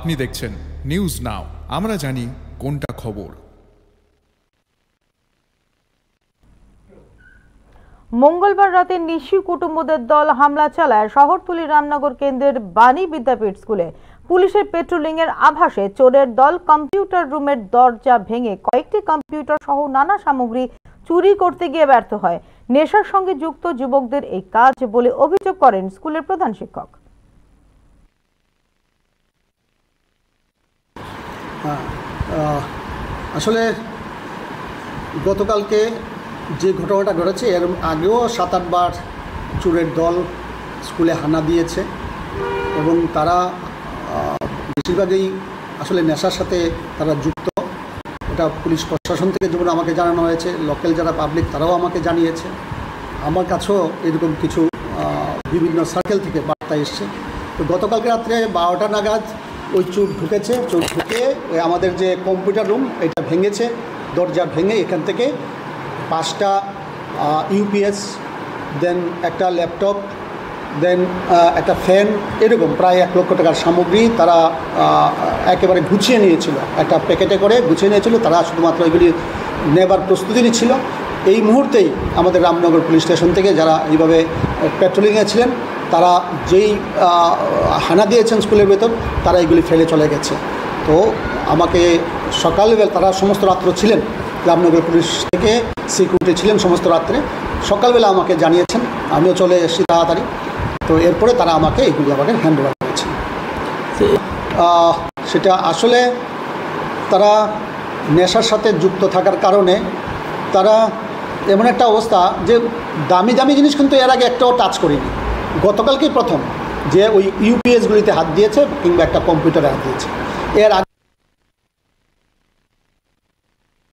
আপনি দেখছেন news now, আমরা জানি কোনটা খবর। মঙ্গলবার রাতে নিশি কুটুম্বদের দল হামলা চালায় শহরতলি রামনগর কেন্দ্রের বাণী বিদ্যাপীঠ স্কুলে। পুলিশের পেট্রোলিং এর আভাসে চোরের দল কম্পিউটার রুমের দরজা ভেঙে কয়েকটি কম্পিউটার সহ নানা সামগ্রী চুরি করতে গিয়ে ব্যর্থ হয়। নেশার সঙ্গে যুক্ত যুবকদের এই কাজ বলে অভিযোগ করেন স্কুলের প্রধান শিক্ষক। আসলে গতকালকে যে ঘটনাটা ঘটেছে এর আগেও 7-8 বার চোরের দল স্কুলে হানা দিয়েছে এবং তারা বেশিরভাগই আসলে নেশার সাথে তারা যুক্ত। এটা পুলিশ প্রশাসন থেকে যেমন আমাকে জানানো হয়েছে, লোকাল যারা পাবলিক তারাও আমাকে জানিয়েছে। আমার কাছেও এরকম কিছু বিভিন্ন সার্কেল থেকে বার্তা এসছে। তো গতকালকে রাত্রে 12টা নাগাদ ওই চোর ঢুকেছে। চোর ঢুকে আমাদের যে কম্পিউটার রুম এটা ভেঙেছে, দরজা ভেঙে এখান থেকে 5টা ইউপিএস, দেন একটা ল্যাপটপ, দেন একটা ফ্যান, এরকম প্রায় 1 লক্ষ টাকার সামগ্রী তারা একেবারে গুছিয়ে নিয়েছিল, একটা প্যাকেটে করে গুছিয়ে নিয়েছিল। তারা শুধুমাত্র এগুলি নেবার প্রস্তুতি নিচ্ছিল। এই মুহূর্তেই আমাদের রামনগর পুলিশ স্টেশন থেকে যারা এইভাবে পেট্রোলিংয়ে ছিলেন তারা যেই হানা দিয়েছেন স্কুলের ভেতর, তারা এগুলি ফেলে চলে গেছে। তো আমাকে সকালবেলা, তারা সমস্ত রাত্র ছিলেন, রামনগর পুলিশ থেকে সিকিউরিটি ছিলেন সমস্ত রাত্রে, সকালবেলা আমাকে জানিয়েছেন, আমিও চলে এসেছি তাড়াতাড়ি। তো এরপরে তারা আমাকে এগুলি আমাকে হ্যান্ড ওভার করেছেন। সেটা আসলে তারা নেশার সাথে যুক্ত থাকার কারণে তারা এমন একটা অবস্থা যে দামি দামি জিনিস কিন্তু এর আগে একটাও টাচ করিনি। গতকালকেই প্রথম যে ওই ইউপিএসগুলিতে হাত দিয়েছে কিংবা একটা কম্পিউটারে হাত দিয়েছে। এর আগে